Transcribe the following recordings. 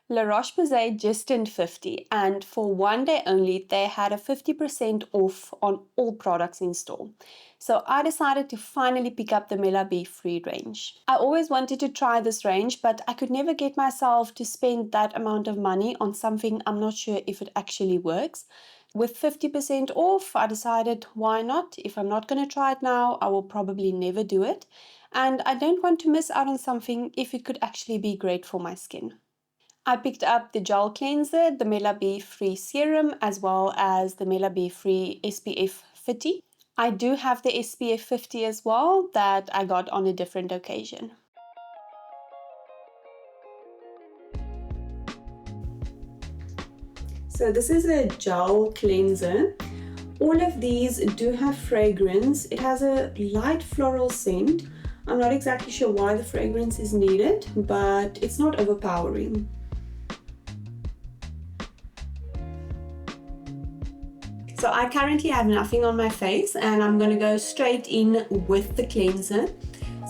La Roche-Posay just turned 50, and for one day only, they had a 50% off on all products in store. So I decided to finally pick up the Mela B3 range. I always wanted to try this range, but I could never get myself to spend that amount of money on something I'm not sure if it actually works. With 50% off, I decided why not? If I'm not going to try it now, I will probably never do it. And I don't want to miss out on something if it could actually be great for my skin. I picked up the gel cleanser, the Mela B3 Serum, as well as the Mela B3 SPF 50. I do have the SPF 50 as well that I got on a different occasion. So this is a gel cleanser. All of these do have fragrance. It has a light floral scent. I'm not exactly sure why the fragrance is needed, but it's not overpowering. So I currently have nothing on my face and I'm going to go straight in with the cleanser.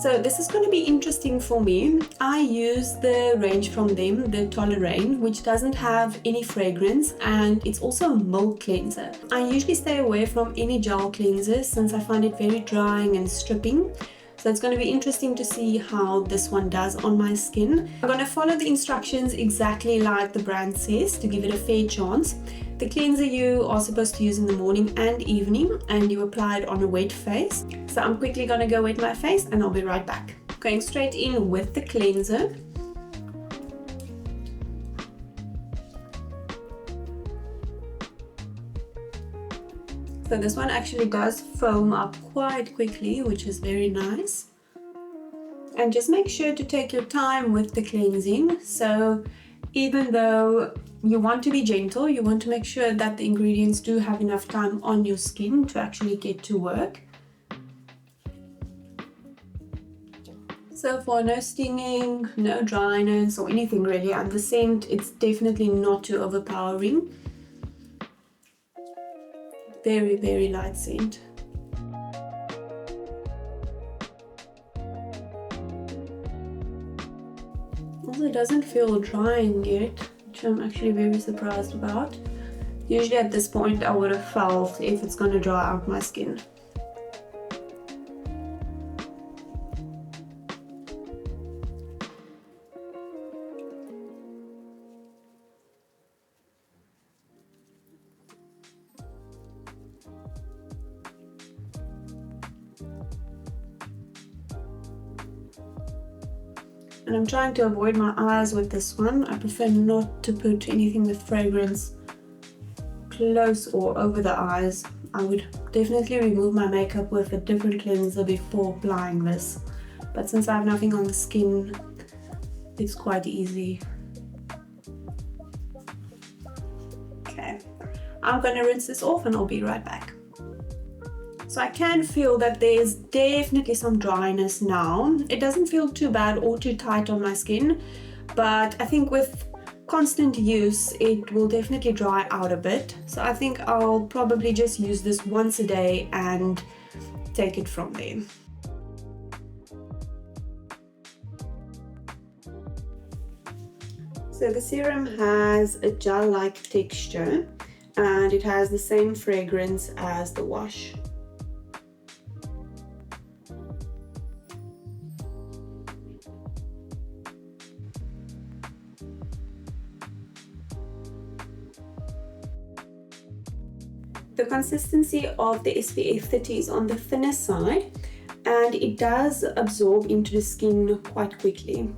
So this is going to be interesting for me. I use the range from them, the Tolerane, which doesn't have any fragrance, and it's also a milk cleanser. I usually stay away from any gel cleansers since I find it very drying and stripping. So it's going to be interesting to see how this one does on my skin. I'm going to follow the instructions exactly like the brand says to give it a fair chance. The cleanser you are supposed to use in the morning and evening, and you apply it on a wet face. So I'm quickly going to go wet my face and I'll be right back. Going straight in with the cleanser. So this one actually does foam up quite quickly, which is very nice. And just make sure to take your time with the cleansing. So even though you want to be gentle, you want to make sure that the ingredients do have enough time on your skin to actually get to work. So for no stinging, no dryness or anything really, and the scent, it's definitely not too overpowering. Very, very light scent. Also, it doesn't feel drying yet, which I'm actually very surprised about. Usually at this point I would have felt if it's going to dry out my skin. And I'm trying to avoid my eyes with this one. I prefer not to put anything with fragrance close or over the eyes. I would definitely remove my makeup with a different cleanser before applying this. But since I have nothing on the skin, it's quite easy. Okay, I'm gonna rinse this off and I'll be right back. So I can feel that there's definitely some dryness now. It doesn't feel too bad or too tight on my skin, but I think with constant use, it will definitely dry out a bit. So I think I'll probably just use this once a day and take it from there. So the serum has a gel-like texture and it has the same fragrance as the wash. The consistency of the SPF 30 is on the thinner side and it does absorb into the skin quite quickly.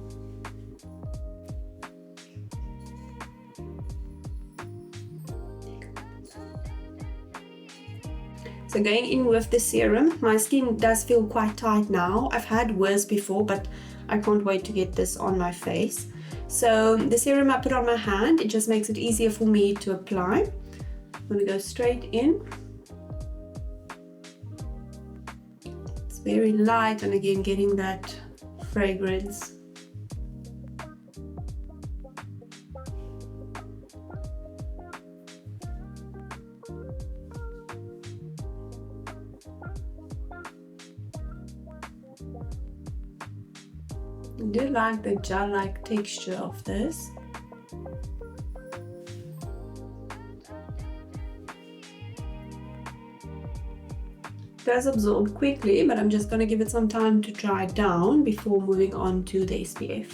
So going in with the serum, my skin does feel quite tight now. I've had worse before, but I can't wait to get this on my face. So the serum I put on my hand, it just makes it easier for me to apply. I'm going to go straight in. It's very light and again getting that fragrance. I do like the gel-like texture of this. does absorb quickly, but I'm just going to give it some time to dry down before moving on to the SPF.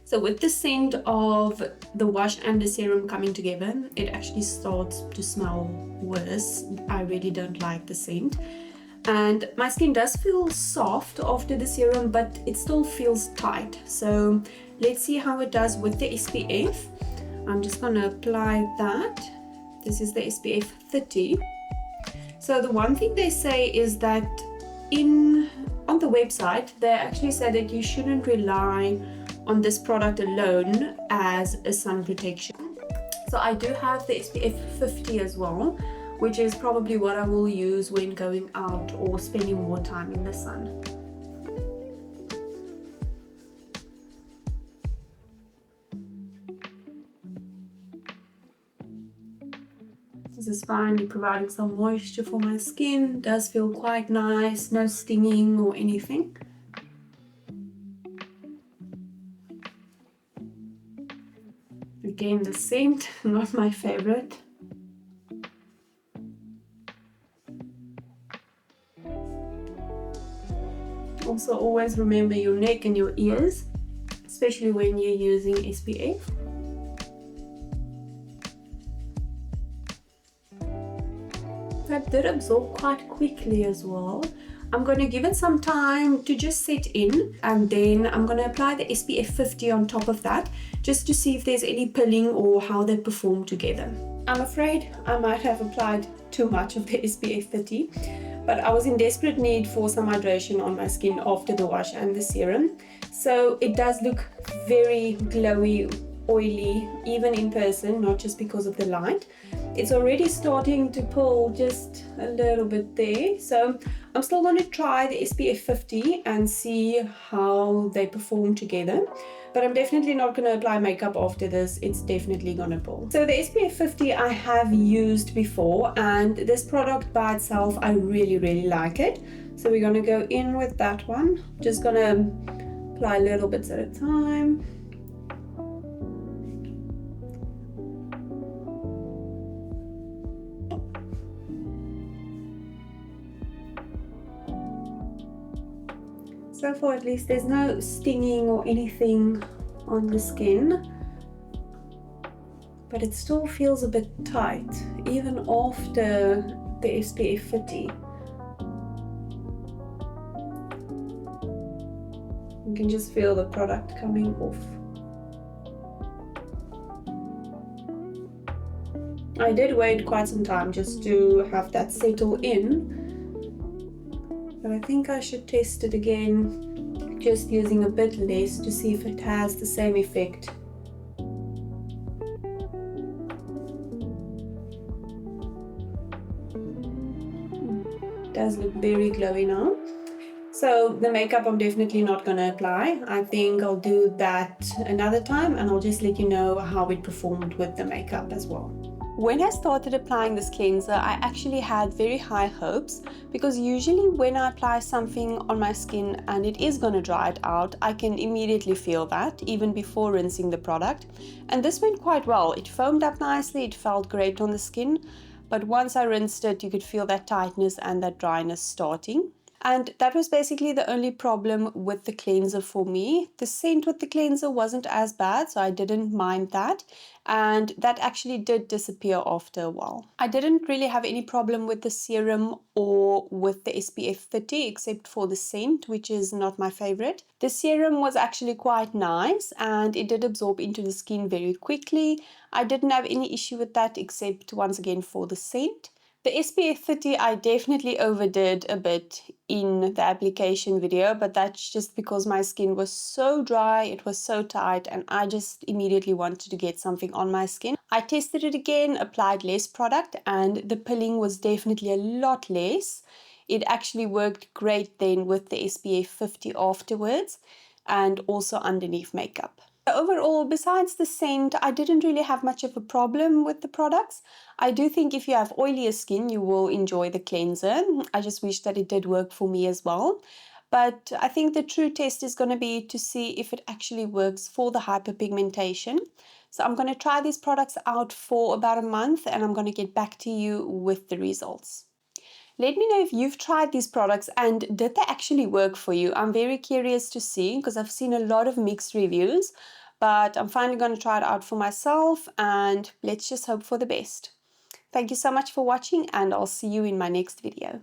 So with the scent of the wash and the serum coming together, it actually starts to smell worse. I really don't like the scent. And my skin does feel soft after the serum, but it still feels tight. So let's see how it does with the SPF. I'm just going to apply that. This is the SPF 30. So the one thing they say is that on the website, they actually say that you shouldn't rely on this product alone as a sun protection. So I do have the SPF 50 as well, which is probably what I will use when going out or spending more time in the sun. This is finally providing some moisture for my skin. It does feel quite nice, no stinging or anything. Again, the scent, not my favorite. Also, always remember your neck and your ears, especially when you're using SPF. That did absorb quite quickly as well. I'm going to give it some time to just set in, and then I'm going to apply the SPF 50 on top of that, just to see if there's any pilling or how they perform together. I'm afraid I might have applied too much of the SPF 30, but I was in desperate need for some hydration on my skin after the wash and the serum. So it does look very glowy, oily, even in person, not just because of the light. It's already starting to pull just a little bit there. So I'm still going to try the SPF 50 and see how they perform together. But I'm definitely not going to apply makeup after this. It's definitely going to pull. So the SPF 50 I have used before, and this product by itself, I really like it. So we're going to go in with that one. Just going to apply little bits at a time. So far at least there's no stinging or anything on the skin, but it still feels a bit tight even after the SPF 50. You can just feel the product coming off. I did wait quite some time just to have that settle in. But I think I should test it again, just using a bit less to see if it has the same effect. It does look very glowy now. So the makeup I'm definitely not going to apply. I think I'll do that another time, and I'll just let you know how it performed with the makeup as well. When I started applying this cleanser, I actually had very high hopes, because usually when I apply something on my skin and it is going to dry it out, I can immediately feel that even before rinsing the product. And this went quite well. It foamed up nicely, it felt great on the skin, but once I rinsed it, you could feel that tightness and that dryness starting. And that was basically the only problem with the cleanser for me. The scent with the cleanser wasn't as bad, so I didn't mind that. And that actually did disappear after a while. I didn't really have any problem with the serum or with the SPF 30, except for the scent, which is not my favorite. The serum was actually quite nice and it did absorb into the skin very quickly. I didn't have any issue with that, except once again for the scent. The SPF 30 I definitely overdid a bit in the application video, but that's just because my skin was so dry, it was so tight, and I just immediately wanted to get something on my skin. I tested it again, applied less product, and the pilling was definitely a lot less. It actually worked great then with the SPF 50 afterwards, and also underneath makeup. Overall, besides the scent, I didn't really have much of a problem with the products. I do think if you have oilier skin, you will enjoy the cleanser. I just wish that it did work for me as well. But I think the true test is going to be to see if it actually works for the hyperpigmentation. So I'm going to try these products out for about a month and I'm going to get back to you with the results. Let me know if you've tried these products and did they actually work for you. I'm very curious to see because I've seen a lot of mixed reviews, but I'm finally going to try it out for myself and let's just hope for the best. Thank you so much for watching and I'll see you in my next video.